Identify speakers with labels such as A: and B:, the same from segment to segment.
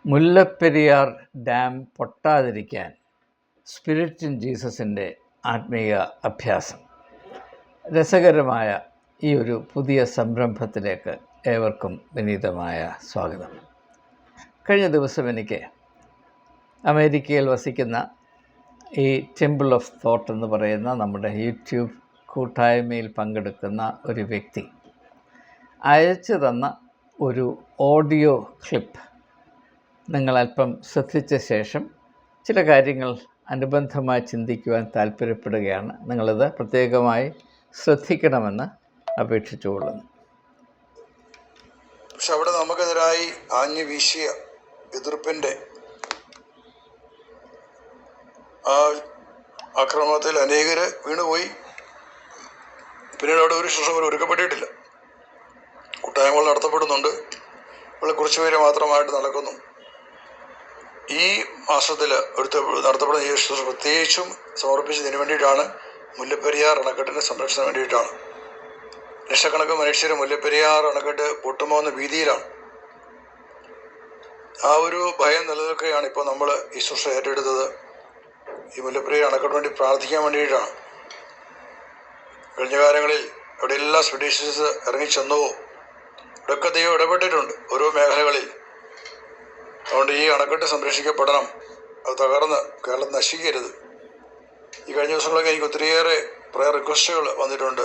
A: Mullaperiyar dam പൊട്ടാതിരിക്കാൻ spirit in ജീസസിൻ്റെ ആത്മീയ അഭ്യാസം. രസകരമായ ഈ ഒരു പുതിയ സംരംഭത്തിലേക്ക് ഏവർക്കും വിനീതമായ സ്വാഗതം. കഴിഞ്ഞ ദിവസം എനിക്ക് അമേരിക്കയിൽ വസിക്കുന്ന ഈ ടെമ്പിൾ ഓഫ് തോട്ട് എന്ന് പറയുന്ന നമ്മുടെ യൂട്യൂബ് കൂട്ടായ്മയിൽ പങ്കെടുക്കുന്ന ഒരു വ്യക്തി അയച്ചു തന്ന ഒരു ഓഡിയോ ക്ലിപ്പ് നിങ്ങൾ അല്പം ശ്രദ്ധിച്ച ശേഷം ചില കാര്യങ്ങൾ അനുബന്ധമായി ചിന്തിക്കുവാൻ താല്പര്യപ്പെടുകയാണ്. നിങ്ങളിത് പ്രത്യേകമായി ശ്രദ്ധിക്കണമെന്ന് അപേക്ഷിച്ചുകൊള്ളുന്നു.
B: പക്ഷെ അവിടെ നമുക്കെതിരായി ആഞ്ഞു വീശിയ എതിർപ്പിൻ്റെ ആ ആക്രമണത്തിൽ അനേകർ വീണുപോയി. പിന്നീട് അവിടെ ഒരു ശിക്ഷ പോലും ഒരുക്കപ്പെട്ടിട്ടില്ല. കൂട്ടായ്മകൾ നടത്തപ്പെടുന്നുണ്ട്. ഇവിടെ കുറച്ചുപേര് മാത്രമായിട്ട് നടക്കുന്നു. ഈ മാസത്തിൽ നടത്തപ്പെടുന്ന ഈ ശുശ്രൂഷ പ്രത്യേകിച്ചും സമർപ്പിച്ചതിന് വേണ്ടിയിട്ടാണ്. മുല്ലപ്പെരിയാർ അണക്കെട്ടിൻ്റെ സംരക്ഷണത്തിന് വേണ്ടിയിട്ടാണ്. ലക്ഷക്കണക്കിന് മനുഷ്യർ മുല്ലപ്പെരിയാർ അണക്കെട്ട് പൊട്ടുമോ എന്ന ഭീതിയിലാണ്. ആ ഒരു ഭയം നിലനിൽക്കുകയാണ്. ഇപ്പോൾ നമ്മൾ ഈ ശുശ്രൂഷ ഏറ്റെടുത്തത് ഈ മുല്ലപ്പെരിയാർ അണക്കെട്ട് വേണ്ടി പ്രാർത്ഥിക്കാൻ വേണ്ടിയിട്ടാണ്. കഴിഞ്ഞ കാലങ്ങളിൽ എവിടെയെല്ലാം സ്വദേശീസ് ഇറങ്ങിച്ചെന്നുവോ ഇവിടെയൊക്കെ ദൈവം ഇടപെട്ടിട്ടുണ്ട് ഓരോ മേഖലകളിൽ. അതുകൊണ്ട് ഈ അണക്കെട്ട് സംരക്ഷിക്കപ്പെടണം. അത് തകർന്ന് കേരളം നശിക്കരുത്. ഈ കഴിഞ്ഞ ദിവസങ്ങളൊക്കെ എനിക്ക് ഒത്തിരിയേറെ പ്രയർ റിക്വസ്റ്റുകൾ വന്നിട്ടുണ്ട്.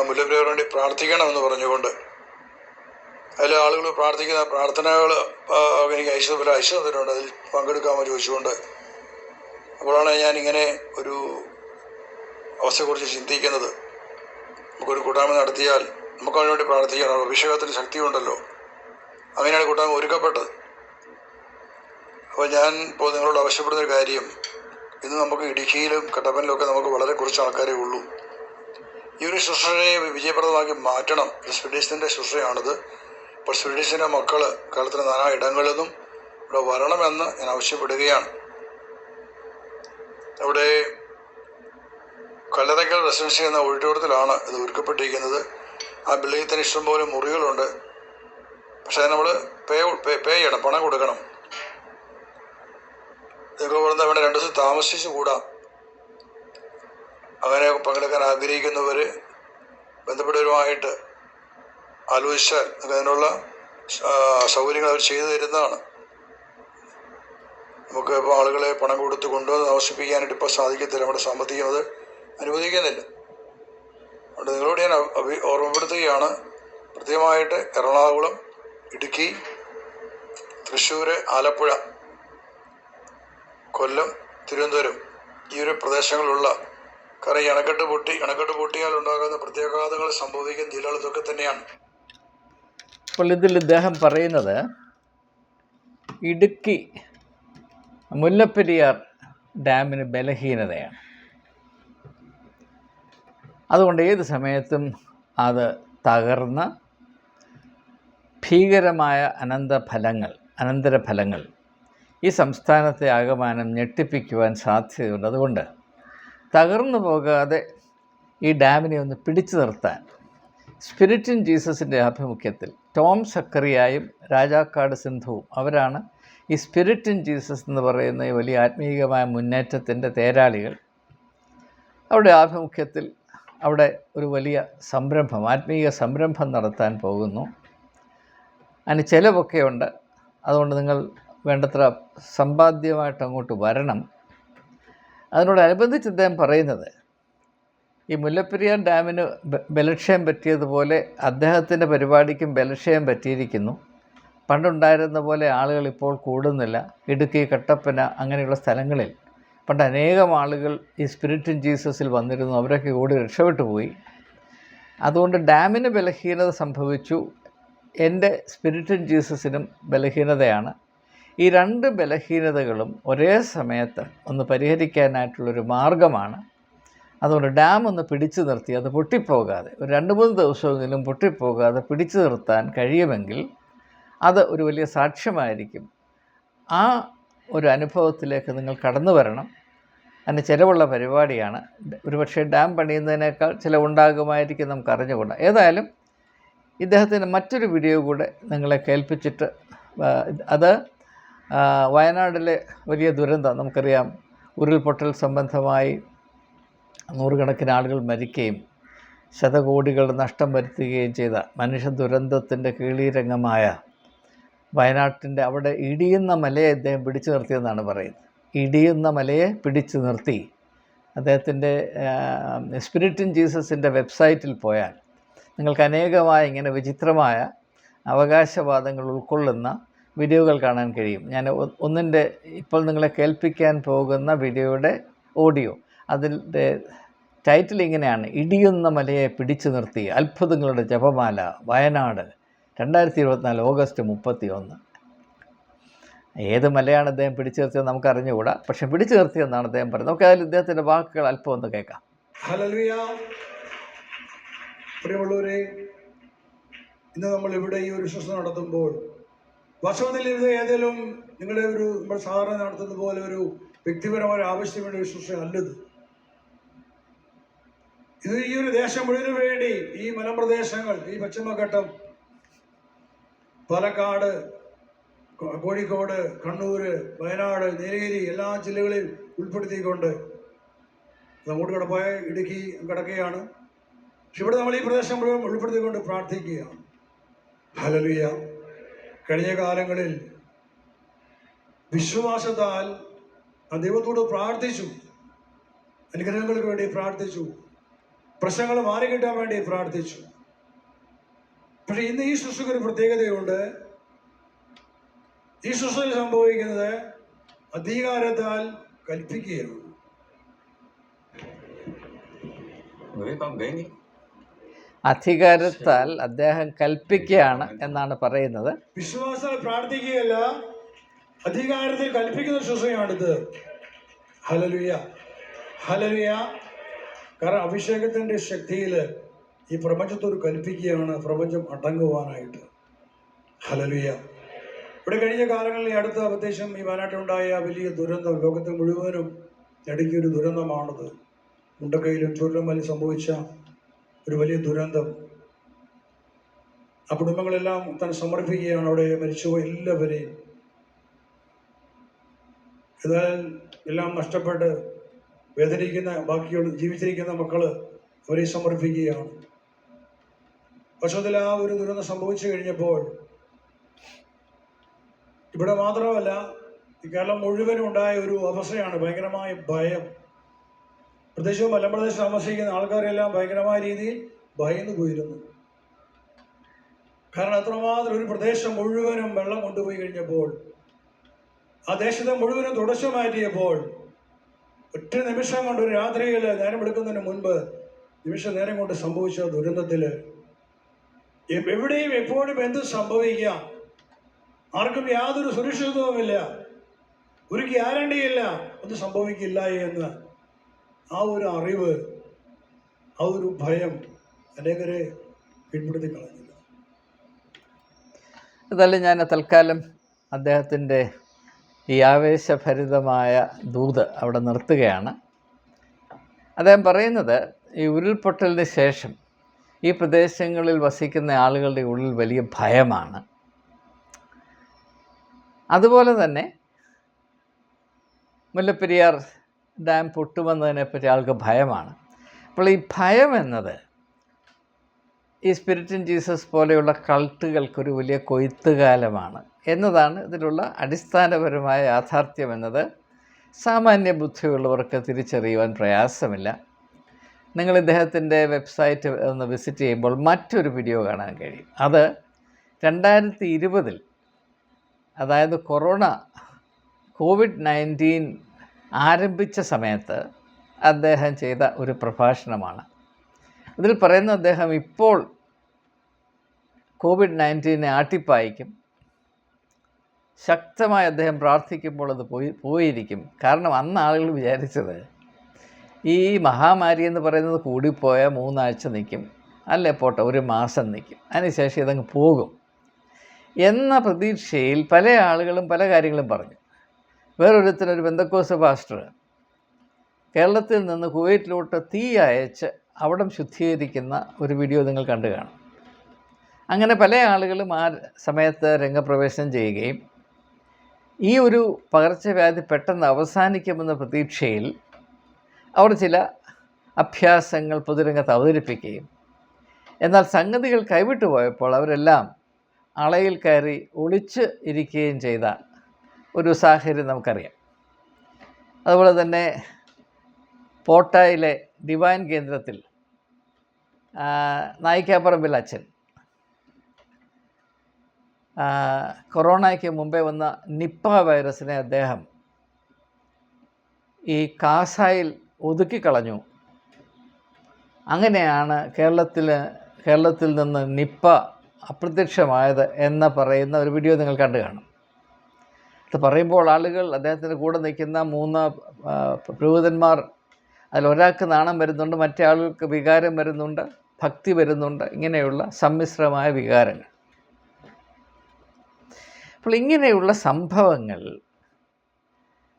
B: മുല്ലപ്പെരിയാറിന് വേണ്ടി പ്രാർത്ഥിക്കണമെന്ന് പറഞ്ഞുകൊണ്ട് അതിൽ ആളുകൾ പ്രാർത്ഥിക്കുന്ന പ്രാർത്ഥനകൾ എനിക്ക് അയച്ചു തന്നിട്ടുണ്ട്. അതിൽ പങ്കെടുക്കാമെന്ന് ചോദിച്ചുകൊണ്ട്. അപ്പോഴാണ് ഞാനിങ്ങനെ ഒരു അവസ്ഥയെക്കുറിച്ച് ചിന്തിക്കുന്നത്. നമുക്കൊരു കൂട്ടായ്മ നടത്തിയാൽ നമുക്ക് അതിനു വേണ്ടി പ്രാർത്ഥിക്കണം. അഭിഷേകത്തിന് ശക്തിയുണ്ടല്ലോ. അങ്ങനെയാണ് കൂട്ടായ്മ ഒരുക്കപ്പെട്ടത്. അപ്പോൾ ഞാൻ ഇപ്പോൾ നിങ്ങളോട് ആവശ്യപ്പെടുന്നൊരു കാര്യം, ഇന്ന് നമുക്ക് ഇടുക്കിയിലും കട്ടപ്പനയിലൊക്കെ നമുക്ക് വളരെ കുറച്ച് ആൾക്കാരേ ഉള്ളൂ. ഈ ഒരു ശുശ്രൂഷയെ വിജയപ്രദമാക്കി മാറ്റണം. സ്പിരിറ്റീസിൻ്റെ ശുശ്രൂഷയാണിത്. അപ്പോൾ സ്പിരിറ്റീസിൻ്റെ മക്കൾ കേരളത്തിലെ നാനാ ഇടങ്ങളിൽ നിന്നും ഇവിടെ വരണമെന്ന് ഞാൻ ആവശ്യപ്പെടുകയാണ്. അവിടെ കല്ലറയ്ക്കൽ റെസിഡൻസി എന്ന ഓഡിറ്റോറിയത്തിലാണ് ഇത് ഒരുക്കപ്പെട്ടിരിക്കുന്നത്. ആ ബിൽഡിങ്ങിൽ തന്നെ ഇഷ്ടംപോലെ മുറികളുണ്ട്. പക്ഷേ അത് നമ്മൾ പേ ചെയ്യണം, പണം കൊടുക്കണം. നിങ്ങൾ ഇവിടുന്ന് വേണ്ട 2 ദിവസം താമസിച്ച് കൂടാ. അങ്ങനെ പങ്കെടുക്കാൻ ആഗ്രഹിക്കുന്നവർ ബന്ധപ്പെട്ടവരുമായിട്ട് ആലോചിച്ചാൽ അതിനുള്ള സൗകര്യങ്ങൾ അവർ ചെയ്തു തരുന്നതാണ്. നമുക്ക് ഇപ്പോൾ ആളുകളെ പണം കൊടുത്ത് കൊണ്ടുവന്ന് താമസിപ്പിക്കാനായിട്ട് ഇപ്പോൾ സാധിക്കത്തില്ല. നമ്മുടെ സാമ്പത്തികം അത് അനുവദിക്കുന്നില്ല. അതുകൊണ്ട് നിങ്ങളോട് ഞാൻ ഓർമ്മപ്പെടുത്തുകയാണ്. പ്രത്യേകമായിട്ട് എറണാകുളം, ഇടുക്കി, തൃശ്ശൂർ, ആലപ്പുഴ, കൊല്ലം, തിരുവനന്തപുരം ഈ ഒരു പ്രദേശങ്ങളിലുള്ള കാരണം ഈ അണക്കെട്ട് പൊട്ടിയാൽ ഉണ്ടാകുന്ന പ്രത്യാഘാതങ്ങൾ സംഭവിക്കുന്ന ജില്ലകൾ ഇതൊക്കെ തന്നെയാണ്.
A: അപ്പോൾ ഇതിൽ ഇദ്ദേഹം പറയുന്നത് ഇടുക്കി മുല്ലപ്പെരിയാർ ഡാമിന് ബലഹീനതയാണ്. അതുകൊണ്ട് ഏത് സമയത്തും അത് തകർന്ന് ഭീകരമായ അനന്തരഫലങ്ങൾ ഈ സംസ്ഥാനത്തെ ആകമാനം ഞെട്ടിപ്പിക്കുവാൻ സാധ്യതയുണ്ട്. അതുകൊണ്ട് തകർന്നു പോകാതെ ഈ ഡാമിനെ ഒന്ന് പിടിച്ചു നിർത്താൻ സ്പിരിറ്റ് ഇൻ ജീസസിൻ്റെ ആഭിമുഖ്യത്തിൽ ടോം സക്കറിയായും രാജാക്കാട് സിന്ധുവും അവരാണ് ഈ സ്പിരിറ്റ് ഇൻ ജീസസ് എന്ന് പറയുന്ന ഈ വലിയ ആത്മീയമായ മുന്നേറ്റത്തിൻ്റെ തേരാളികൾ. അവിടെ ആഭിമുഖ്യത്തിൽ അവിടെ ഒരു വലിയ ആത്മീയ സംരംഭം നടത്താൻ പോകുന്നു. അതിന് ചിലവൊക്കെ ഉണ്ട്. അതുകൊണ്ട് നിങ്ങൾ വേണ്ടത്ര സമ്പാദ്യമായിട്ട് അങ്ങോട്ട് വരണം. അതിനോടനുബന്ധിച്ച് അദ്ദേഹം പറയുന്നത് ഈ മുല്ലപ്പെരിയാർ ഡാമിന് ബലക്ഷയം പറ്റിയതുപോലെ അദ്ദേഹത്തിൻ്റെ പരിപാടിക്കും ബലക്ഷയം പറ്റിയിരിക്കുന്നു. പണ്ടുണ്ടായിരുന്ന പോലെ ആളുകൾ ഇപ്പോൾ കൂടുന്നില്ല. ഇടുക്കി, കട്ടപ്പന അങ്ങനെയുള്ള സ്ഥലങ്ങളിൽ പണ്ട് അനേകം ആളുകൾ ഈ സ്പിരിറ്റ് ഇൻ ജീസസിൽ വന്നിരുന്നു. അവരൊക്കെ ഓടി രക്ഷപ്പെട്ടു പോയി. അതുകൊണ്ട് ഡാമിന് ബലഹീനത സംഭവിച്ചു. എൻ്റെ സ്പിരിറ്റ് ഇൻ ജീസസിനും ബലഹീനതയാണ്. ഈ 2 ബലഹീനതകളും ഒരേ സമയത്ത് ഒന്ന് പരിഹരിക്കാനായിട്ടുള്ളൊരു മാർഗമാണ്. അതുകൊണ്ട് ഡാം ഒന്ന് പിടിച്ചു നിർത്തി അത് പൊട്ടിപ്പോകാതെ ഒരു 2-3 ദിവസമെങ്കിലും പൊട്ടിപ്പോകാതെ പിടിച്ചു നിർത്താൻ കഴിയുമെങ്കിൽ അത് ഒരു വലിയ സാക്ഷ്യമായിരിക്കും. ആ ഒരു അനുഭവത്തിലേക്ക് നിങ്ങൾ കടന്നു വരണം. അതിന് ചിലവുള്ള പരിപാടിയാണ്. ഒരുപക്ഷെ ഡാം പണിയുന്നതിനേക്കാൾ ചിലവുണ്ടാകുമായിരിക്കും, നമുക്ക് അറിഞ്ഞുകൂടാ. ഏതായാലും ഇദ്ദേഹത്തിൻ്റെ മറ്റൊരു വീഡിയോ കൂടെ നിങ്ങളെ കേൾപ്പിച്ചിട്ട് അത് വയനാട്ടിലെ വലിയ ദുരന്തം നമുക്കറിയാം. ഉരുൾപൊട്ടൽ സംബന്ധമായി നൂറുകണക്കിന് ആളുകൾ മരിക്കുകയും ശതകോടികളുടെ നഷ്ടം വരുത്തുകയും ചെയ്ത മനുഷ്യ ദുരന്തത്തിൻ്റെ കീഴീരംഗമായ വയനാട്ടിൻ്റെ അവിടെ ഇടിയുന്ന മലയെ അദ്ദേഹം പിടിച്ചു നിർത്തിയെന്നാണ് പറയുന്നത്. ഇടിയുന്ന മലയെ പിടിച്ചു നിർത്തി. അദ്ദേഹത്തിൻ്റെ സ്പിരിറ്റ് ഇൻ ജീസസിൻ്റെ വെബ്സൈറ്റിൽ പോയാൽ നിങ്ങൾക്ക് അനേകമായ ഇങ്ങനെ വിചിത്രമായ അവകാശവാദങ്ങൾ ഉൾക്കൊള്ളുന്ന വീഡിയോകൾ കാണാൻ കഴിയും. ഞാൻ ഒന്നിൻ്റെ ഇപ്പോൾ നിങ്ങളെ കേൾപ്പിക്കാൻ പോകുന്ന വീഡിയോയുടെ ഓഡിയോ, അതിൻ്റെ ടൈറ്റിൽ ഇങ്ങനെയാണ്: ഇടിയുന്ന മലയെ പിടിച്ചു നിർത്തി അത്ഭുതങ്ങളുടെ ജപമാല, വയനാട് 2024 ഓഗസ്റ്റ് 31. ഏത് മലയാണ് അദ്ദേഹം പിടിച്ചു നിർത്തിയത് നമുക്ക് അറിഞ്ഞുകൂടാ, പക്ഷെ പിടിച്ചു നിർത്തിയെന്നാണ് അദ്ദേഹം പറയുന്നത്. നമുക്ക് അതിൽ ഇദ്ദേഹത്തിൻ്റെ വാക്കുകൾ അല്പം ഒന്ന് കേൾക്കാം.
B: ഹല്ലേലൂയ. പ്രിയമുള്ളവരെ, ഇന്ന് നമ്മൾ ഇവിടെ ഈ ഒരു ശുശ്രൂഷ നടത്തുമ്പോൾ വാസ്തവത്തിൽ ഇത് ഏതെങ്കിലും നിങ്ങളുടെ നമ്മൾ സാധാരണ നടത്തുന്ന പോലെ ഒരു വ്യക്തിപരമായ ആവശ്യത്തിന് വേണ്ടി ഒരു ശുശ്രൂഷ അല്ലത്. ഇത് ഈ ഒരു ദേശം മുഴുവന് വേണ്ടി, ഈ മലമ്പ്രദേശങ്ങൾ, ഈ പശ്ചിമഘട്ടം, പാലക്കാട്, കോഴിക്കോട്, കണ്ണൂർ, വയനാട്, നീലഗിരി എല്ലാ ജില്ലകളിൽ ഉൾപ്പെടുത്തിക്കൊണ്ട് അങ്ങോട്ട് കിടപ്പായ ഇടുക്കി കിടക്കുകയാണ്. പക്ഷെ ഇവിടെ നമ്മൾ ഈ പ്രദേശം മുഴുവൻ ഉൾപ്പെടുത്തിക്കൊണ്ട് പ്രാർത്ഥിക്കുകയാണ്. ഹല്ലേലൂയ. കഴിഞ്ഞ കാലങ്ങളിൽ വിശ്വാസത്താൽ ദൈവത്തോട് പ്രാർത്ഥിച്ചു, അനുഗ്രഹങ്ങൾക്ക് വേണ്ടി പ്രാർത്ഥിച്ചു, പ്രശ്നങ്ങൾ മാറിക്കിട്ടാൻ വേണ്ടി പ്രാർത്ഥിച്ചു. പക്ഷെ ഇന്ന് ഈ ശുശ്രൂഷയ്ക്ക് ഒരു പ്രത്യേകതയുണ്ട്. ഈ ശുശ്രൂഷയിൽ സംഭവിക്കുന്നത് അധികാരത്താൽ കൽപ്പിക്കുകയാണ്.
A: അധികാരത്താൽ അദ്ദേഹം കൽപ്പിക്കുകയാണ് എന്നാണ് പറയുന്നത്.
B: വിശ്വാസത്താൽ പ്രാർത്ഥിക്കുകയല്ല, അധികാരത്തിൽ കൽപ്പിക്കുന്ന ശുശ്രൂഷയാണിത്. Hallelujah, hallelujah. കാരണം അഭിഷേകത്തിന്റെ ശക്തിയിൽ ഈ പ്രപഞ്ചത്തോട് കൽപ്പിക്കുകയാണ് പ്രപഞ്ചം അടങ്ങുവാനായിട്ട്. ഹല്ലേലൂയ. ഇവിടെ കഴിഞ്ഞ കാലങ്ങളിൽ ഈ അടുത്ത പ്രത്യേകിച്ചും ഈ വയനാട്ടിലുണ്ടായ വലിയ ദുരന്തം ലോകത്തെ മുഴുവനും നടുക്കിയൊരു ദുരന്തമാണത്. മുണ്ടക്കയിലും ചുരുളമലയിൽ സംഭവിച്ച ഒരു വലിയ ദുരന്തം. ആ കുടുംബങ്ങളെല്ലാം തന്നെ സമർപ്പിക്കുകയാണ് അവിടെ മരിച്ചുപോയ എല്ലാവരെയും. എന്നാൽ എല്ലാം നഷ്ടപ്പെട്ട് വേദനിക്കുന്ന ബാക്കിയുള്ള ജീവിച്ചിരിക്കുന്ന മക്കള് അവരെ സമർപ്പിക്കുകയാണ്. പക്ഷത്തിൽ ആ ഒരു ദുരന്തം സംഭവിച്ചു കഴിഞ്ഞപ്പോൾ ഇവിടെ മാത്രമല്ല, ഈ കേരളം മുഴുവനും ഉണ്ടായ ഒരു അവസ്ഥയാണ് ഭയങ്കരമായ ഭയം. പ്രത്യേകിച്ചും മലമ്പ്രദേശത്ത് താമസിക്കുന്ന ആൾക്കാരെല്ലാം ഭയങ്കരമായ രീതിയിൽ ഭയന്നു പോയിരുന്നു. കാരണം അത്രമാത്രം ഒരു പ്രദേശം മുഴുവനും വെള്ളം കൊണ്ടുപോയി കഴിഞ്ഞപ്പോൾ, ആ ദേശത്തെ മുഴുവനും തുടച്ചു മാറ്റിയപ്പോൾ, ഒറ്റ നിമിഷം കൊണ്ട് ഒരു രാത്രിയിൽ നേരം എടുക്കുന്നതിന് മുൻപ് നിമിഷ നേരം കൊണ്ട് സംഭവിച്ച ദുരന്തത്തില് എവിടെയും എപ്പോഴും എന്ത് സംഭവിക്കാം, ആർക്കും യാതൊരു സുരക്ഷിതത്വവുമില്ല, ഒരു ഗ്യാരണ്ടിയില്ല, ഒന്നും സംഭവിക്കില്ല എന്ന് ആ ഒരു അറിവ്, ആ ഒരു ഭയം അനേകരെ കീഴ്പ്പെടുത്തി കളഞ്ഞില്ല.
A: അതല്ല, ഞാൻ തൽക്കാലം അദ്ദേഹത്തിൻ്റെ ഈ ആവേശഭരിതമായ ദൂത് അവിടെ നിർത്തുകയാണ്. അദ്ദേഹം പറയുന്നത് ഈ ഉരുൾപൊട്ടലിന് ശേഷം ഈ പ്രദേശങ്ങളിൽ വസിക്കുന്ന ആളുകളുടെ ഉള്ളിൽ വലിയ ഭയമാണ്. അതുപോലെ തന്നെ മുല്ലപ്പെരിയാർ ഡാം പൊട്ടുമെന്നതിനെപ്പറ്റി ആൾക്ക് ഭയമാണ്. അപ്പോൾ ഈ ഭയം എന്നത് ഈ സ്പിരിറ്റ് ഇൻ ജീസസ് പോലെയുള്ള കൾട്ടുകൾക്കൊരു വലിയ കൊയ്ത്തുകാലമാണ് എന്നതാണ് ഇതിലുള്ള അടിസ്ഥാനപരമായ യാഥാർത്ഥ്യം എന്നത് സാമാന്യ ബുദ്ധിയുള്ളവർക്ക് തിരിച്ചറിയുവാൻ പ്രയാസമില്ല. നിങ്ങൾ ഇദ്ദേഹത്തിൻ്റെ വെബ്സൈറ്റ് ഒന്ന് വിസിറ്റ് ചെയ്യുമ്പോൾ മറ്റൊരു വീഡിയോ കാണാൻ കഴിയും. അത് 2020 അതായത് കോവിഡ്-19 ആരംഭിച്ച സമയത്ത് അദ്ദേഹം ചെയ്ത ഒരു പ്രഭാഷണമാണ്. ഇതിൽ പറയുന്ന അദ്ദേഹം ഇപ്പോൾ കോവിഡ്-19 ആട്ടിപ്പായിക്കും, ശക്തമായി അദ്ദേഹം പ്രാർത്ഥിക്കുമ്പോൾ അത് പോയിരിക്കും. കാരണം അന്ന് ആളുകൾ വിചാരിച്ചത് ഈ മഹാമാരി എന്ന് പറയുന്നത് കൂടിപ്പോയ 3 ആഴ്ച നിൽക്കും, അല്ലേ പോട്ടെ 1 മാസം നിൽക്കും, അതിനുശേഷം ഇതങ്ങ് പോകും എന്ന പ്രതീക്ഷയിൽ പല ആളുകളും പല കാര്യങ്ങളും പറഞ്ഞു. വേറൊരുത്തനൊരു പെന്തക്കോസ്ത് പാസ്റ്റർ കേരളത്തിൽ നിന്ന് കുവൈറ്റിലോട്ട് തീ അയച്ച് അവിടം ശുദ്ധീകരിക്കുന്ന ഒരു വീഡിയോ നിങ്ങൾ കണ്ടു കാണും. അങ്ങനെ പല ആളുകളും ആ സമയത്ത് രംഗപ്രവേശനം ചെയ്യുകയും ഈ ഒരു പകർച്ചവ്യാധി പെട്ടെന്ന് അവസാനിക്കുമെന്ന പ്രതീക്ഷയിൽ അവർ ചില അഭ്യാസങ്ങൾ പൊതുരംഗത്ത് അവതരിപ്പിക്കുകയും, എന്നാൽ സംഗതികൾ കൈവിട്ടു പോയപ്പോൾ അവരെല്ലാം അളയിൽ കയറി ഒളിച്ച് ഇരിക്കുകയും ചെയ്ത ഒരു സാഹചര്യം നമുക്കറിയാം. അതുപോലെ തന്നെ പോട്ടായിലെ ഡിവൈൻ കേന്ദ്രത്തിൽ നായിക്കാപ്പറമ്പിൽ അച്ഛൻ കൊറോണയ്ക്ക് മുമ്പേ വന്ന നിപ്പ വൈറസിനെ അദ്ദേഹം ഈ കാസായിൽ ഒതുക്കിക്കളഞ്ഞു. അങ്ങനെയാണ് കേരളത്തിൽ നിന്ന് നിപ്പ അപ്രത്യക്ഷമായത് എന്ന് പറയുന്ന ഒരു വീഡിയോ നിങ്ങൾ കണ്ടു കാണും. അത് പറയുമ്പോൾ ആളുകൾ അദ്ദേഹത്തിൻ്റെ കൂടെ നിൽക്കുന്ന 3 പുരോഹിതന്മാർ, അതിലൊരാൾക്ക് നാണം വരുന്നുണ്ട്, മറ്റേ ആളുകൾക്ക് വികാരം വരുന്നുണ്ട്, ഭക്തി വരുന്നുണ്ട്, ഇങ്ങനെയുള്ള സമ്മിശ്രമായ വികാരങ്ങൾ. അപ്പോൾ ഇങ്ങനെയുള്ള സംഭവങ്ങൾ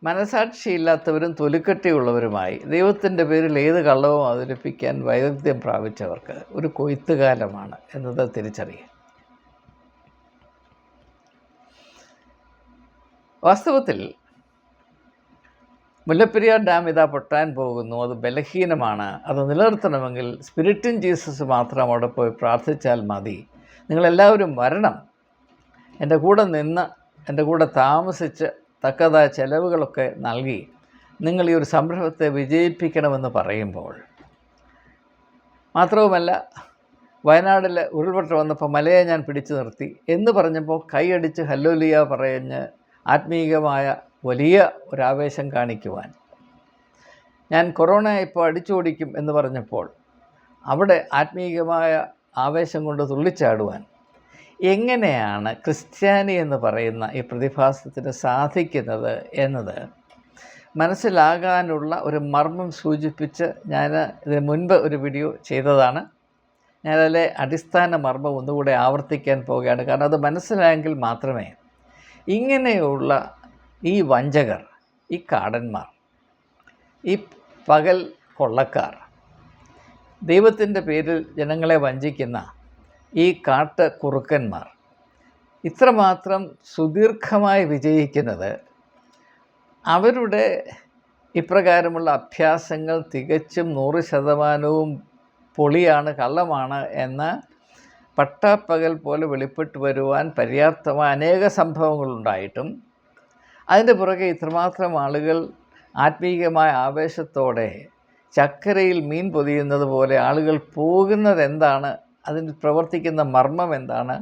A: മനസാക്ഷിയില്ലാത്തവരും തൊലിക്കട്ടിയുള്ളവരുമായി ദൈവത്തിൻ്റെ പേരിൽ ഏത് കള്ളവും അവതരിപ്പിക്കാൻ വൈദഗ്ധ്യം പ്രാപിച്ചവർക്ക് ഒരു കൊയ്ത്തുകാലമാണ് എന്നത് തിരിച്ചറിയുക. വാസ്തവത്തിൽ മുല്ലപ്പെരിയാർ ഡാം ഇതാ പൊട്ടാൻ പോകുന്നു, അത് ബലഹീനമാണ്, അത് നിലനിർത്തണമെങ്കിൽ സ്പിരിറ്റും ജീസസ് മാത്രം അവിടെ പോയി പ്രാർത്ഥിച്ചാൽ മതി, നിങ്ങളെല്ലാവരും വരണം, എൻ്റെ കൂടെ നിന്ന് എൻ്റെ കൂടെ താമസിച്ച് തക്കതായ ചെലവുകളൊക്കെ നൽകി നിങ്ങൾ ഈ ഒരു സംരംഭത്തെ വിജയിപ്പിക്കണമെന്ന് പറയുമ്പോൾ, മാത്രവുമല്ല വയനാട്ടിൽ ഉരുൾപൊട്ടൽ വന്നപ്പോൾ മലയെ ഞാൻ പിടിച്ചു നിർത്തി എന്ന് പറഞ്ഞപ്പോൾ കൈയടിച്ച് ഹല്ലേലൂയ പറഞ്ഞ് ആത്മീയമായ വലിയ ഒരാവേശം കാണിക്കുവാൻ, ഞാൻ കൊറോണ ഇപ്പോൾ അടിച്ചോടിക്കും എന്ന് പറഞ്ഞപ്പോൾ അവിടെ ആത്മീയമായ ആവേശം കൊണ്ട് തുള്ളിച്ചാടുവാൻ എങ്ങനെയാണ് ക്രിസ്ത്യാനി എന്ന് പറയുന്ന ഈ പ്രതിഭാസത്തിന് സാധിക്കുന്നത് എന്നത് മനസ്സിലാകാനുള്ള ഒരു മർമ്മം സൂചിപ്പിച്ച് ഞാൻ ഇതിന് മുൻപ് ഒരു വീഡിയോ ചെയ്തതാണ്. ഞാനതിലെ അടിസ്ഥാന മർമ്മം ഒന്നുകൂടെ ആവർത്തിക്കാൻ പോവുകയാണ്. കാരണം അത് മനസ്സിലായെങ്കിൽ മാത്രമേ ഇങ്ങനെയുള്ള ഈ വഞ്ചകർ, ഈ കാടന്മാർ, ഈ പകൽ കൊള്ളക്കാർ, ദൈവത്തിൻ്റെ പേരിൽ ജനങ്ങളെ വഞ്ചിക്കുന്ന ഈ കാട്ടുകുറുക്കന്മാർ ഇത്രമാത്രം സുദീർഘമായി വിജയിക്കുന്നത് അവരുടെ ഇപ്രകാരമുള്ള അഭ്യാസങ്ങൾ തികച്ചും 100% പൊളിയാണ്, കള്ളമാണ് എന്ന് പട്ടാപ്പകൽ പോലെ വെളിപ്പെട്ട് വരുവാൻ പര്യാപ്തമായ അനേക സംഭവങ്ങളുണ്ടായിട്ടും അതിൻ്റെ പുറകെ ഇത്രമാത്രം ആളുകൾ ആത്മീയമായ ആവേശത്തോടെ ചക്കരയിൽ മീൻ പൊതിയുന്നത് പോലെ ആളുകൾ പോകുന്നത് എന്താണ്, അതിൽ പ്രവർത്തിക്കുന്ന മർമ്മം എന്താണ്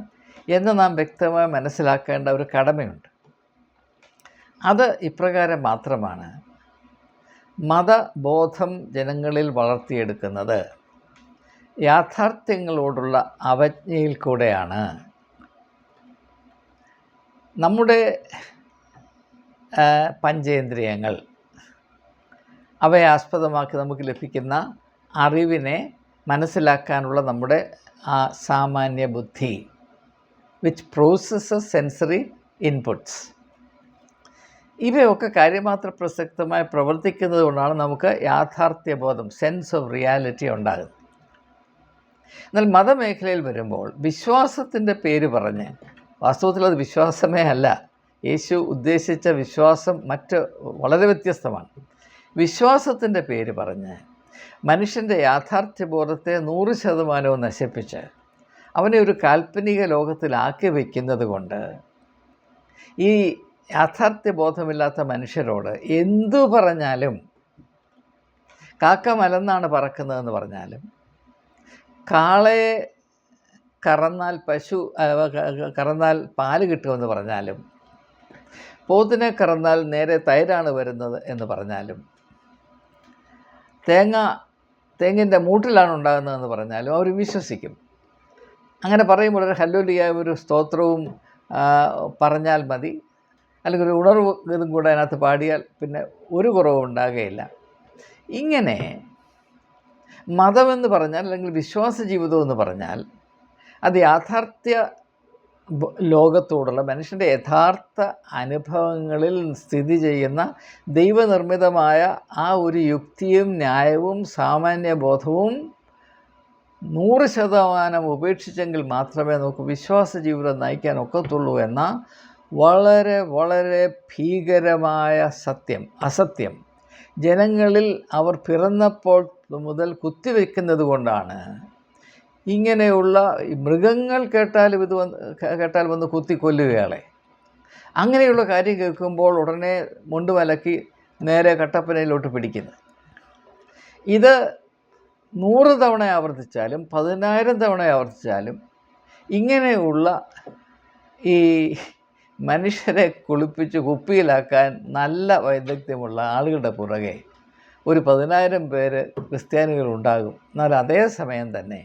A: എന്ന് നാം വ്യക്തമായി മനസ്സിലാക്കേണ്ട ഒരു കടമയുണ്ട്. അത് ഇപ്രകാരം മാത്രമാണ് മതബോധം ജനങ്ങളിൽ വളർത്തിയെടുക്കുന്നത് യാഥാർത്ഥ്യങ്ങളോടുള്ള അവജ്ഞയിൽ കൂടെയാണ്. നമ്മുടെ പഞ്ചേന്ദ്രിയങ്ങൾ, അവയെ ആസ്പദമാക്കി നമുക്ക് ലഭിക്കുന്ന അറിവിനെ മനസ്സിലാക്കാനുള്ള നമ്മുടെ ആ സാമാന്യ ബുദ്ധി, വിച്ച് പ്രോസസ്സസ് സെൻസറി ഇൻപുട്സ്, ഇവയൊക്കെ കാര്യമാത്ര പ്രസക്തമായി പ്രവർത്തിക്കുന്നത് കൊണ്ടാണ് നമുക്ക് യാഥാർത്ഥ്യബോധം, സെൻസ് ഓഫ് റിയാലിറ്റി ഉണ്ടാകുന്നത്. എന്നാൽ മതമേഖലയിൽ വരുമ്പോൾ വിശ്വാസത്തിൻ്റെ പേര് പറഞ്ഞ്, വാസ്തവത്തിൽ അത് വിശ്വാസമേ അല്ല, യേശു ഉദ്ദേശിച്ച വിശ്വാസം വളരെ വ്യത്യസ്തമാണ്. വിശ്വാസത്തിൻ്റെ പേര് പറഞ്ഞ് മനുഷ്യൻ്റെ യാഥാർത്ഥ്യബോധത്തെ 100% നശിപ്പിച്ച് അവനെ ഒരു കാൽപ്പനിക ലോകത്തിലാക്കി വയ്ക്കുന്നത് കൊണ്ട് ഈ യാഥാർത്ഥ്യബോധമില്ലാത്ത മനുഷ്യരോട് എന്തു പറഞ്ഞാലും, കാക്ക മലന്നാണ് പറക്കുന്നതെന്ന് പറഞ്ഞാലും, കാളയെ കറന്നാൽ കറന്നാൽ പാല് കിട്ടുമെന്ന് പറഞ്ഞാലും, പോത്തിനെ കറന്നാൽ നേരെ തൈരാണ് വരുന്നത് എന്ന് പറഞ്ഞാലും, തേങ്ങിൻ്റെ മൂട്ടിലാണ് ഉണ്ടാകുന്നതെന്ന് പറഞ്ഞാലും അവർ വിശ്വസിക്കും. അങ്ങനെ പറയുമ്പോൾ ഒരു ഹല്ലേലൂയ, ഒരു സ്തോത്രവും പറഞ്ഞാൽ മതി, അല്ലെങ്കിൽ ഒരു ഉണർവ് ഇതും കൂടെ അതിനകത്ത് പാടിയാൽ പിന്നെ ഒരു കുറവും ഉണ്ടാകുകയില്ല. ഇങ്ങനെ മതമെന്ന് പറഞ്ഞാൽ, അല്ലെങ്കിൽ വിശ്വാസ ജീവിതം എന്ന് പറഞ്ഞാൽ, അത് യാഥാർത്ഥ്യ ലോകത്തോടുള്ള മനുഷ്യൻ്റെ യഥാർത്ഥ അനുഭവങ്ങളിൽ സ്ഥിതി ചെയ്യുന്ന ദൈവനിർമ്മിതമായ ആ ഒരു യുക്തിയും ന്യായവും സാമാന്യബോധവും 100% ഉപേക്ഷിച്ചെങ്കിൽ മാത്രമേ നമുക്ക് വിശ്വാസ ജീവിതം നയിക്കാൻ ഒക്കത്തുള്ളൂ എന്ന വളരെ വളരെ ഭീകരമായ അസത്യം ജനങ്ങളിൽ അവർ പിറന്നപ്പോൾ മുതൽ കുത്തിവെക്കുന്നത് കൊണ്ടാണ് ഇങ്ങനെയുള്ള മൃഗങ്ങൾ കേട്ടാൽ വന്ന് കുത്തിക്കൊല്ലുകയാളെ. അങ്ങനെയുള്ള കാര്യം കേൾക്കുമ്പോൾ ഉടനെ മുണ്ടുമലക്കി നേരെ കട്ടപ്പനയിലോട്ട് പിടിക്കുന്നത്. ഇത് 100 തവണ ആവർത്തിച്ചാലും 10,000 തവണ ആവർത്തിച്ചാലും ഇങ്ങനെയുള്ള ഈ മനുഷ്യരെ കുളിപ്പിച്ച് കുപ്പിയിലാക്കാൻ നല്ല വൈദഗ്ധ്യമുള്ള ആളുകളുടെ പുറകെ ഒരു 10,000 പേര് ക്രിസ്ത്യാനികളുണ്ടാകും. എന്നാൽ അതേസമയം തന്നെ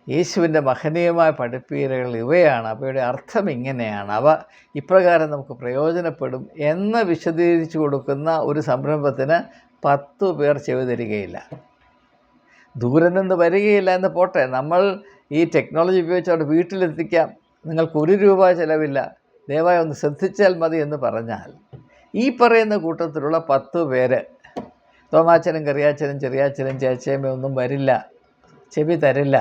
A: യേശുവിൻ്റെ മഹനീയമായ പഠിപ്പീരുകൾ ഇവയാണ്, അവയുടെ അർത്ഥം ഇങ്ങനെയാണ്, അവ ഇപ്രകാരം നമുക്ക് പ്രയോജനപ്പെടും എന്ന് വിശദീകരിച്ചു കൊടുക്കുന്ന ഒരു സംരംഭത്തിന് 10 പേർ ചെവി തരികയില്ല, ദൂരെ നിന്ന് വരികയില്ല എന്ന് പോട്ടെ. നമ്മൾ ഈ ടെക്നോളജി ഉപയോഗിച്ച് അവിടെ വീട്ടിലെത്തിക്കാം, നിങ്ങൾക്ക് 1 രൂപ ചിലവില്ല, ദയവായി ഒന്ന് ശ്രദ്ധിച്ചാൽ മതി എന്ന് പറഞ്ഞാൽ ഈ പറയുന്ന കൂട്ടത്തിലുള്ള 10 പേര് തോമാച്ചനും കറിയാച്ചനും ചെറിയാച്ചനും ചേച്ചേമ്മ ഒന്നും വരില്ല, ചെവി തരില്ല.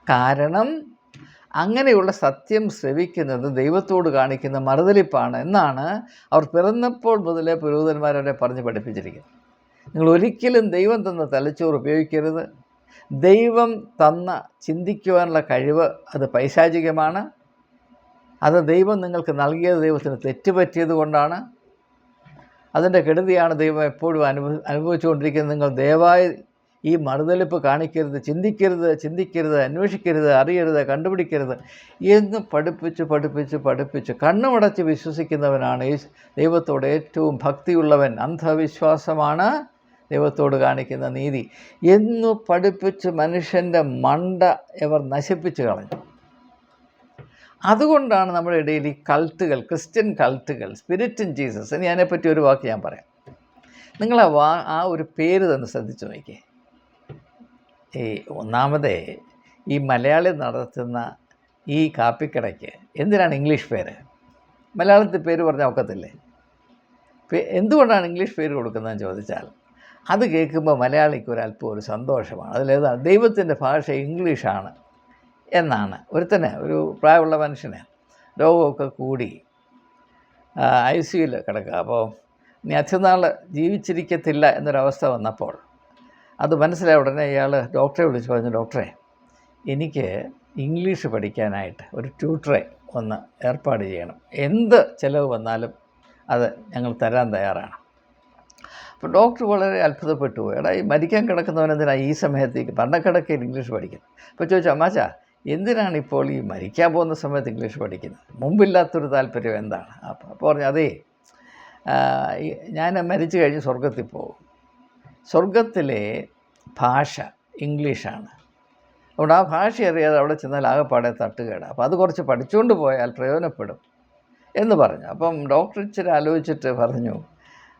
A: കാരണം അങ്ങനെയുള്ള സത്യം ശ്രവിക്കുന്നത് ദൈവത്തോട് കാണിക്കുന്ന മറുതലിപ്പാണ് എന്നാണ് അവർ പിറന്നപ്പോൾ മുതലേ പുരോഹിതന്മാരവരെ പറഞ്ഞ് പഠിപ്പിച്ചിരിക്കുന്നത്. നിങ്ങൾ ഒരിക്കലും ദൈവം തന്ന തലച്ചോറ് ഉപയോഗിക്കരുത്. ദൈവം തന്ന ചിന്തിക്കുവാനുള്ള കഴിവ് അത് പൈശാചികമാണ്. അത് ദൈവം നിങ്ങൾക്ക് നൽകിയത് ദൈവത്തിന് തെറ്റുപറ്റിയത് കൊണ്ടാണ്. അതിൻ്റെ കെടുതിയാണ് ദൈവം എപ്പോഴും അനുഭവിച്ചുകൊണ്ടിരിക്കുന്നത്. നിങ്ങൾ ദയവായി ഈ മറുതലിപ്പ് കാണിക്കരുത്, ചിന്തിക്കരുത്, അന്വേഷിക്കരുത്, അറിയരുത്, കണ്ടുപിടിക്കരുത് എന്ന് പഠിപ്പിച്ച് കണ്ണുമടച്ച് വിശ്വസിക്കുന്നവനാണ് ഈ ദൈവത്തോട് ഏറ്റവും ഭക്തിയുള്ളവൻ. അന്ധവിശ്വാസമാണ് ദൈവത്തോട് കാണിക്കുന്ന നീതി എന്ന് പഠിപ്പിച്ച് മനുഷ്യൻ്റെ മണ്ട ഇവർ നശിപ്പിച്ച് കളഞ്ഞു. അതുകൊണ്ടാണ് നമ്മുടെ ഇടയിൽ ഈ കൾട്ടുകൾ, ക്രിസ്ത്യൻ കൾട്ടുകൾ, സ്പിരിറ്റ് ഇൻ ജീസസ്. ഇനി അതിനെപ്പറ്റി ഒരു വാക്ക് ഞാൻ പറയാം. നിങ്ങൾ ആ ഒരു പേര് തന്നെ ശ്രദ്ധിച്ചു നോക്കിയേ. ഈ ഒന്നാമതേ ഈ മലയാളി നടത്തുന്ന ഈ കാപ്പിക്കടയ്ക്ക് എന്തിനാണ് ഇംഗ്ലീഷ് പേര്? മലയാളത്തിൽ പേര് പറഞ്ഞാൽ ഒക്കത്തില്ലേ? എന്തുകൊണ്ടാണ് ഇംഗ്ലീഷ് പേര് കൊടുക്കുന്നതെന്ന് ചോദിച്ചാൽ അത് കേൾക്കുമ്പോൾ മലയാളിക്ക് ഒരല്പം ഒരു സന്തോഷമാണ്. അതിലേതാണ് ദൈവത്തിൻ്റെ ഭാഷ ഇംഗ്ലീഷാണ് എന്നാണ്. ഒരു പ്രായമുള്ള മനുഷ്യന് രോഗമൊക്കെ കൂടി ICUയിൽ കിടക്കുക. അപ്പോൾ ഇനി അധികനാൾ ജീവിച്ചിരിക്കത്തില്ല എന്നൊരവസ്ഥ വന്നപ്പോൾ അത് മനസ്സിലായ ഉടനെ ഇയാൾ ഡോക്ടറെ വിളിച്ച് പറഞ്ഞു, ഡോക്ടറെ എനിക്ക് ഇംഗ്ലീഷ് പഠിക്കാനായിട്ട് ഒരു ട്യൂട്ടറെ ഒന്ന് ഏർപ്പാട് ചെയ്യണം, എന്ത് ചിലവ് വന്നാലും അത് ഞങ്ങൾ തരാൻ തയ്യാറാണ്. അപ്പോൾ ഡോക്ടർ വളരെ അത്ഭുതപ്പെട്ടു പോയി. എടാ, ഈ മരിക്കാൻ കിടക്കുന്നവനെന്തിനാണ് ഈ സമയത്തേക്ക് പണ്ടക്കിടക്കയിൽ ഇംഗ്ലീഷ് പഠിക്കുന്നത്? അപ്പോൾ ചോദിച്ചു, അമ്മാച്ചാ എന്തിനാണ് ഇപ്പോൾ ഈ മരിക്കാൻ പോകുന്ന സമയത്ത് ഇംഗ്ലീഷ് പഠിക്കുന്നത്? മുമ്പില്ലാത്തൊരു താല്പര്യം എന്താണ്? അപ്പോൾ പറഞ്ഞു, അതേ ഞാൻ മരിച്ചു കഴിഞ്ഞ് സ്വർഗത്തിൽ പോകും, സ്വർഗത്തിലെ ഭാഷ ഇംഗ്ലീഷാണ്, അതുകൊണ്ട് ആ ഭാഷ അറിയാതെ അവിടെ ചെന്നാൽ ആകെപ്പാടെ തട്ടുകേടാണ്, അപ്പോൾ അത് കുറച്ച് പഠിച്ചുകൊണ്ട് പോയാൽ പ്രയോജനപ്പെടും എന്ന് പറഞ്ഞു. അപ്പം ഡോക്ടർ ഇച്ചിരി ആലോചിച്ചിട്ട് പറഞ്ഞു,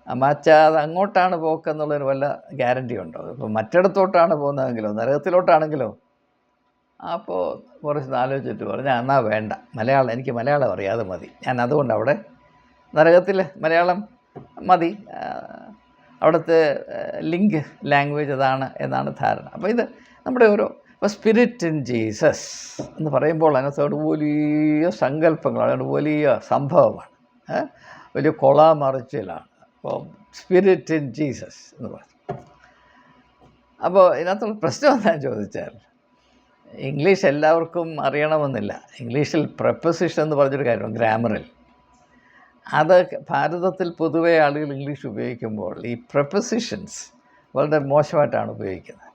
A: അമ്മാച്ചാ അത് അങ്ങോട്ടാണ് പോക്കെന്നുള്ളതിന് വല്ല ഗ്യാരണ്ടി ഉണ്ടോ? ഇപ്പം മറ്റിടത്തോട്ടാണ് പോകുന്നതെങ്കിലോ നരകത്തിലോട്ടാണെങ്കിലോ? അപ്പോൾ കുറച്ച് ആലോചിച്ചിട്ട് പറഞ്ഞു, എന്നാൽ വേണ്ട, എനിക്ക് മലയാളം അറിയാതെ മതി, ഞാൻ അതുകൊണ്ട് അവിടെ നരകത്തിൽ മലയാളം മതി, അവിടുത്തെ ലിങ്ക് ലാംഗ്വേജ് അതാണ് എന്നാണ് ധാരണ. അപ്പോൾ ഇത് നമ്മുടെ ഇപ്പോൾ സ്പിരിറ്റ് ഇൻ ജീസസ് എന്ന് പറയുമ്പോൾ അതിനകത്തോട് വലിയ സങ്കല്പങ്ങളാണ്, അതുകൊണ്ട് വലിയ സംഭവമാണ്, വലിയ കൊളാമറിച്ചിലാണ്. അപ്പോൾ സ്പിരിറ്റ് ഇൻ ജീസസ് എന്ന് പറഞ്ഞു. അപ്പോൾ ഇതിനകത്തുള്ള പ്രശ്നം എന്താണെന്ന് ചോദിച്ചാൽ ഇംഗ്ലീഷ് എല്ലാവർക്കും അറിയണമെന്നില്ല. ഇംഗ്ലീഷിൽ പ്രപ്പോസിഷൻ എന്ന് പറഞ്ഞൊരു കാര്യമാണ്, ഗ്രാമറിൽ. അത് ഭാരതത്തിൽ പൊതുവേ ആളുകൾ ഇംഗ്ലീഷ് ഉപയോഗിക്കുമ്പോൾ ഈ പ്രപ്പോസിഷൻസ് വളരെ മോശമായിട്ടാണ് ഉപയോഗിക്കുന്നത്.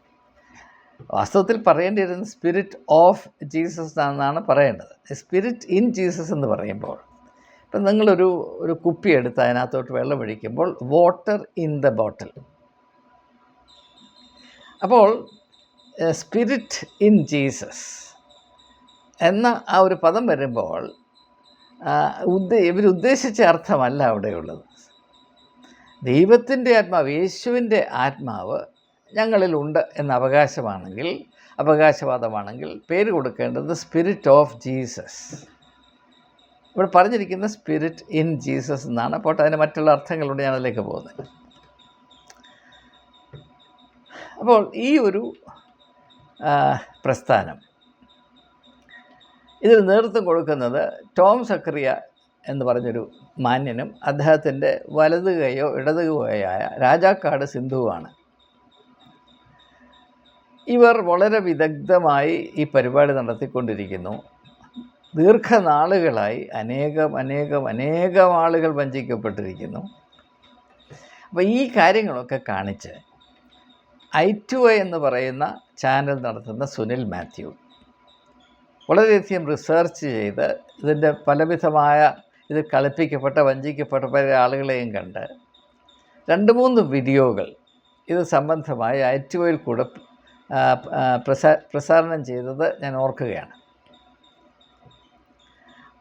A: വാസ്തവത്തിൽ പറയേണ്ടിയിരുന്നത് സ്പിരിറ്റ് ഓഫ് ജീസസ് എന്നാണ് പറയേണ്ടത്. സ്പിരിറ്റ് ഇൻ ജീസസ് എന്ന് പറയുമ്പോൾ ഇപ്പം നിങ്ങളൊരു കുപ്പി എടുത്ത് അതിനകത്തോട്ട് വെള്ളം ഒഴിക്കുമ്പോൾ വാട്ടർ ഇൻ ദ ബോട്ടിൽ. അപ്പോൾ സ്പിരിറ്റ് ഇൻ ജീസസ് എന്ന ആ ഒരു പദം വരുമ്പോൾ ഇവരുദ്ദേശിച്ച അർത്ഥമല്ല അവിടെയുള്ളത്. ദൈവത്തിൻ്റെ ആത്മാവ്, യേശുവിൻ്റെ ആത്മാവ് ഞങ്ങളിലുണ്ട് എന്ന അവകാശവാദമാണെങ്കിൽ പേര് കൊടുക്കേണ്ടത് സ്പിരിറ്റ് ഓഫ് ജീസസ്. ഇവിടെ പറഞ്ഞിരിക്കുന്ന സ്പിരിറ്റ് ഇൻ ജീസസ് എന്നാണ്. അപ്പോൾ അതിന് മറ്റുള്ള അർത്ഥങ്ങളുണ്ട്, ഞാൻ അതിലേക്ക് പോകുന്നത്. അപ്പോൾ ഈ ഒരു പ്രസ്ഥാനം. ഇതിൽ നേതൃത്വം കൊടുക്കുന്നത് ടോം സക്കറിയ എന്ന് പറഞ്ഞൊരു മാന്യനും അദ്ദേഹത്തിൻ്റെ വലതു കൈയോ ഇടതു കൈയോ ആയ രാജാക്കാട് സിന്ധുവാണ്. ഇവർ വളരെ വിദഗ്ധമായി ഈ പരിപാടി നടത്തിക്കൊണ്ടിരിക്കുന്നു. ദീർഘനാളുകളായി അനേകം ആളുകൾ വഞ്ചിക്കപ്പെട്ടിരിക്കുന്നു. അപ്പോൾ ഈ കാര്യങ്ങളൊക്കെ കാണിച്ച് i2i എന്ന് പറയുന്ന ചാനൽ നടത്തുന്ന സുനിൽ മാത്യു വളരെയധികം റിസർച്ച് ചെയ്ത് ഇതിൻ്റെ പലവിധമായ ഇത് കളിപ്പിക്കപ്പെട്ട വഞ്ചിക്കപ്പെട്ട പല ആളുകളെയും കണ്ട് 2-3 വീഡിയോകൾ ഇത് സംബന്ധമായി i2iയിൽ കൂടെ പ്രസാരണം ചെയ്തത് ഞാൻ ഓർക്കുകയാണ്.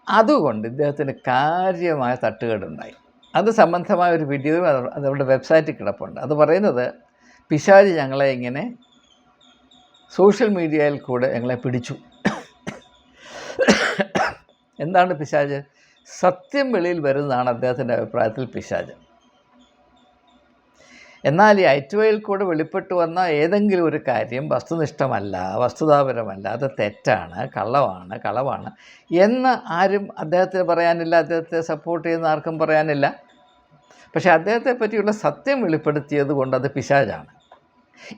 A: അതുകൊണ്ട് ഇദ്ദേഹത്തിന് കാര്യമായ തട്ടുകേടുണ്ടായി. അത് സംബന്ധമായ ഒരു വീഡിയോയും അതവരുടെ വെബ്സൈറ്റിൽ കിടപ്പുണ്ട്. അത് പറയുന്നത് പിശാച് ഞങ്ങളെ ഇങ്ങനെ സോഷ്യൽ മീഡിയയിൽ കൂടെ ഞങ്ങളെ പിടിച്ചു. എന്താണ് പിശാച്? സത്യം വെളിയിൽ വരുന്നതാണ് അദ്ദേഹത്തിൻ്റെ അഭിപ്രായത്തിൽ പിശാച്. എന്നാൽ ഈ i2iയിൽ കൂടെ വെളിപ്പെട്ടു വന്ന ഏതെങ്കിലും ഒരു കാര്യം വസ്തുനിഷ്ഠമല്ല, വസ്തുതാപരമല്ല, അത് തെറ്റാണ്, കളവാണ് എന്ന് ആരും അദ്ദേഹത്തിന് പറയാനില്ല. അദ്ദേഹത്തെ സപ്പോർട്ട് ചെയ്യുന്ന ആർക്കും പറയാനില്ല. പക്ഷേ അദ്ദേഹത്തെ പറ്റിയുള്ള സത്യം വെളിപ്പെടുത്തിയത് കൊണ്ട് അത് പിശാചാണ്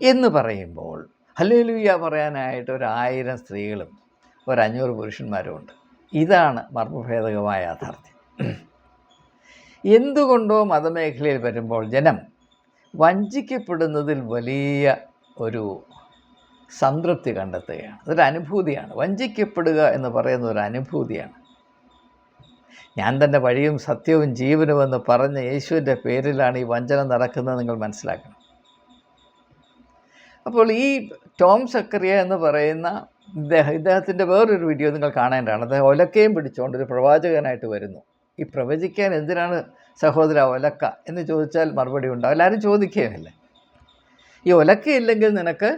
A: എന്ന് പറയുമ്പോൾ ഹല്ലേലൂയ പറയാനായിട്ട് 1000 സ്ത്രീകളും 500 പുരുഷന്മാരുമുണ്ട്. ഇതാണ് മർമ്മഭേദകമായ യാഥാർത്ഥ്യം. എന്തുകൊണ്ടോ മതമേഖലയിൽ വരുമ്പോൾ ജനം വഞ്ചിക്കപ്പെടുന്നതിൽ വലിയ ഒരു സംതൃപ്തി കണ്ടെത്തുകയാണ്. അതൊരു അനുഭൂതിയാണ്. വഞ്ചിക്കപ്പെടുക എന്ന് പറയുന്ന ഒരു അനുഭൂതിയാണ്. ഞാൻ തന്നെ വഴിയും സത്യവും ജീവനുമെന്ന് പറഞ്ഞ യേശുവിൻ്റെ പേരിലാണ് ഈ വഞ്ചന നടക്കുന്നത് നിങ്ങൾ മനസ്സിലാക്കണം. അപ്പോൾ ഈ ടോം സക്കറിയ എന്ന് പറയുന്ന ഇദ്ദേഹത്തിൻ്റെ വേറൊരു വീഡിയോ നിങ്ങൾ കാണേണ്ടതാണ്. അദ്ദേഹം ഒലക്കയും പിടിച്ചുകൊണ്ട് ഒരു പ്രവാചകനായിട്ട് വരുന്നു. ഈ പ്രവചിക്കാൻ എന്തിനാണ് സഹോദര ഒലക്ക എന്ന് ചോദിച്ചാൽ മറുപടി ഉണ്ടാവും. എല്ലാവരും ചോദിക്കുകയല്ലേ, ഈ ഒലക്കയില്ലെങ്കിൽ നിനക്ക്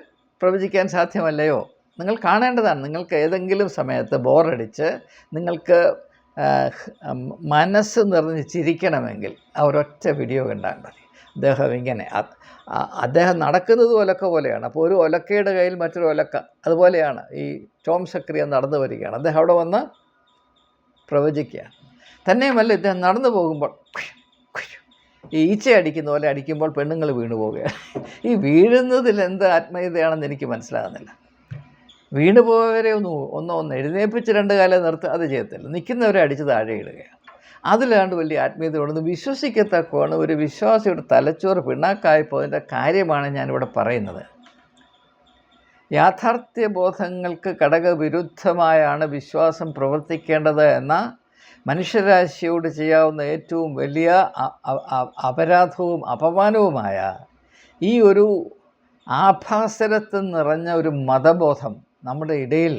A: പ്രവചിക്കാൻ സാധ്യമല്ലയോ? നിങ്ങൾ കാണേണ്ടതാണ്. നിങ്ങൾക്ക് ഏതെങ്കിലും സമയത്ത് ബോറടിച്ച് നിങ്ങൾക്ക് മനസ്സ് നിറഞ്ഞ് ചിരിക്കണമെങ്കിൽ ആ ഒരൊറ്റ വീഡിയോ കണ്ടാൽ മതി. അദ്ദേഹം ഇങ്ങനെ അദ്ദേഹം നടക്കുന്നത് ഒലക്ക പോലെയാണ്. അപ്പോൾ ഒരു ഒലക്കയുടെ കയ്യിൽ മറ്റൊരു ഒലക്ക, അതുപോലെയാണ് ഈ ടോം സക്കറിയ നടന്നു വരികയാണ്. അദ്ദേഹം അവിടെ വന്ന് പ്രവചിക്കുകയാണ്. തന്നെയുമല്ല, ഇദ്ദേഹം നടന്നു പോകുമ്പോൾ ഈ ഈച്ച അടിക്കുന്ന പോലെ അടിക്കുമ്പോൾ പെണ്ണുങ്ങൾ വീണു പോവുകയാണ്. ഈ വീഴുന്നതിൽ എന്ത് ആത്മീയതയാണെന്ന് എനിക്ക് മനസ്സിലാകുന്നില്ല. വീണു പോയവരെ ഒന്ന് എഴുന്നേൽപ്പിച്ച് 2 കാലം നിർത്തുക, അത് ചെയ്യത്തില്ല. നിൽക്കുന്നവരെ അടിച്ച് താഴെ ഇടുകയാണ്. അതിലാണ്ട് വലിയ ആത്മീയത ഉണ്ടെന്ന് വിശ്വസിക്കത്തക്കമാണ് ഒരു വിശ്വാസിയുടെ തലച്ചോറ് പിണ്ണാക്കായിപ്പോയതിൻ്റെ കാര്യമാണ് ഞാനിവിടെ പറയുന്നത്. യാഥാർത്ഥ്യബോധങ്ങൾക്ക് ഘടകവിരുദ്ധമായാണ് വിശ്വാസം പ്രവർത്തിക്കേണ്ടത് എന്ന മനുഷ്യരാശിയോട് ചെയ്യാവുന്ന ഏറ്റവും വലിയ അപരാധവും അപമാനവുമായ ഈ ഒരു ആഭാസരത്തിൽ നിറഞ്ഞ ഒരു മതബോധം നമ്മുടെ ഇടയിൽ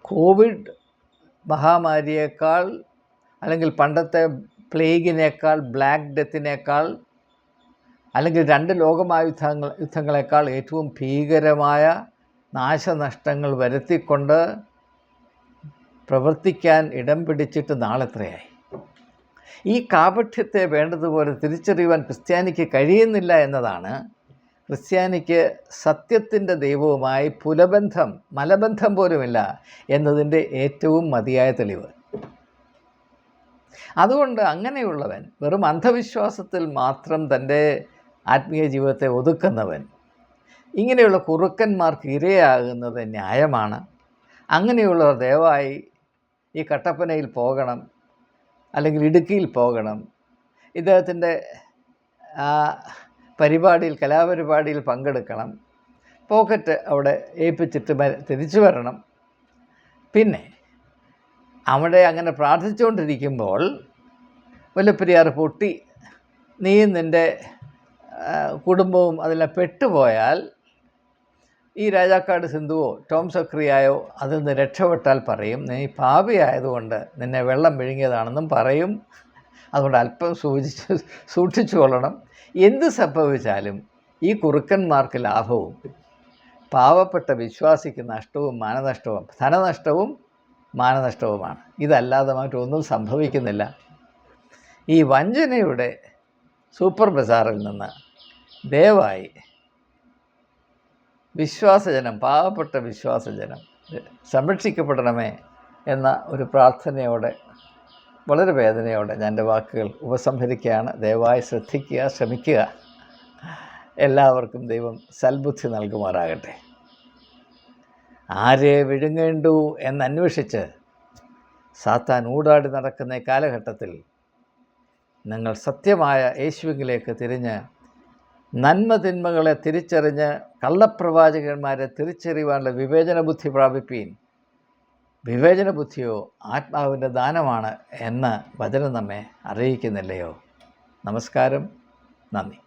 A: കോവിഡ് മഹാമാരിയേക്കാൾ, അല്ലെങ്കിൽ പണ്ടത്തെ പ്ലേഗിനേക്കാൾ, ബ്ലാക്ക് ഡെത്തിനേക്കാൾ, അല്ലെങ്കിൽ 2 യുദ്ധങ്ങളേക്കാൾ ഏറ്റവും ഭീകരമായ നാശനഷ്ടങ്ങൾ വരുത്തിക്കൊണ്ട് പ്രവർത്തിക്കാൻ ഇടം പിടിച്ചിട്ട് നാളെത്രയായി. ഈ കാപഠ്യത്തെ വേണ്ടതുപോലെ തിരിച്ചറിയുവാൻ ക്രിസ്ത്യാനിക്ക് കഴിയുന്നില്ല എന്നതാണ് ക്രിസ്ത്യാനിക്ക് സത്യത്തിൻ്റെ ദൈവവുമായി മലബന്ധം പോലുമില്ല എന്നതിൻ്റെ ഏറ്റവും മതിയായ തെളിവ്. അതുകൊണ്ട് അങ്ങനെയുള്ളവൻ, വെറും അന്ധവിശ്വാസത്തിൽ മാത്രം തൻ്റെ ആത്മീയ ജീവിതത്തെ ഒതുക്കുന്നവൻ, ഇങ്ങനെയുള്ള കുറുക്കന്മാർക്ക് ഇരയാകുന്നത് ന്യായമാണ്. അങ്ങനെയുള്ളവർ ദയവായി ഈ കട്ടപ്പനയിൽ പോകണം, അല്ലെങ്കിൽ ഇടുക്കിയിൽ പോകണം, ഇദ്ദേഹത്തിൻ്റെ പരിപാടിയിൽ, കലാപരിപാടിയിൽ പങ്കെടുക്കണം, പോക്കറ്റ് അവിടെ ഏൽപ്പിച്ചിട്ട് തിരിച്ചു വരണം. പിന്നെ അവിടെ അങ്ങനെ പ്രാർത്ഥിച്ചുകൊണ്ടിരിക്കുമ്പോൾ മുല്ലപ്പെരിയാർ പൊട്ടി നീയും നിൻ്റെ കുടുംബവും അതിലെ പെട്ടുപോയാൽ ഈ രാജാക്കാട് സിന്ധുവോ ടോം സക്രിയായോ അതിൽ നിന്ന് രക്ഷപ്പെട്ടാൽ പറയും നീ പാപിയായതുകൊണ്ട് നിന്നെ വെള്ളം വിഴുങ്ങിയതാണെന്നും പറയും. അതുകൊണ്ട് അല്പം സൂക്ഷിച്ചു കൊള്ളണം. എന്ത് സംഭവിച്ചാലും ഈ കുറുക്കന്മാർക്ക് ലാഭവും പാവപ്പെട്ട വിശ്വാസിക്ക് നഷ്ടവും ധനനഷ്ടവും മാനനഷ്ടവുമാണ്. ഇതല്ലാതെ മറ്റൊന്നും സംഭവിക്കുന്നില്ല. ഈ വഞ്ചനയുടെ സൂപ്പർ ബസാറിൽ നിന്ന് ദയവായി വിശ്വാസജനം, പാവപ്പെട്ട വിശ്വാസജനം സംരക്ഷിക്കപ്പെടണമേ എന്ന ഒരു പ്രാർത്ഥനയോടെ, വളരെ വേദനയോടെ ഞാൻ എൻ്റെ വാക്കുകൾ ഉപസംഹരിക്കുകയാണ്. ദയവായി ശ്രദ്ധിക്കുക, ശ്രമിക്കുക. എല്ലാവർക്കും ദൈവം സൽബുദ്ധി നൽകുമാറാകട്ടെ. ആരെ വിഴുങ്ങേണ്ടു എന്നന്വേഷിച്ച് സാത്താൻ ഊടാടി നടക്കുന്ന ഈ കാലഘട്ടത്തിൽ നിങ്ങൾ സത്യമായ യേശുവിലേക്ക് തിരിഞ്ഞ് നന്മ തിന്മകളെ തിരിച്ചറിഞ്ഞ് കള്ളപ്രവാചകന്മാരെ തിരിച്ചറിയുവാനുള്ള വിവേചന ബുദ്ധി പ്രാപിപ്പീൻ. വിവേചന ബുദ്ധിയോ ആത്മാവിൻ്റെ ദാനമാണ് എന്ന് വചനം നമ്മെ അറിയിക്കുന്നില്ലയോ? നമസ്കാരം, നന്ദി.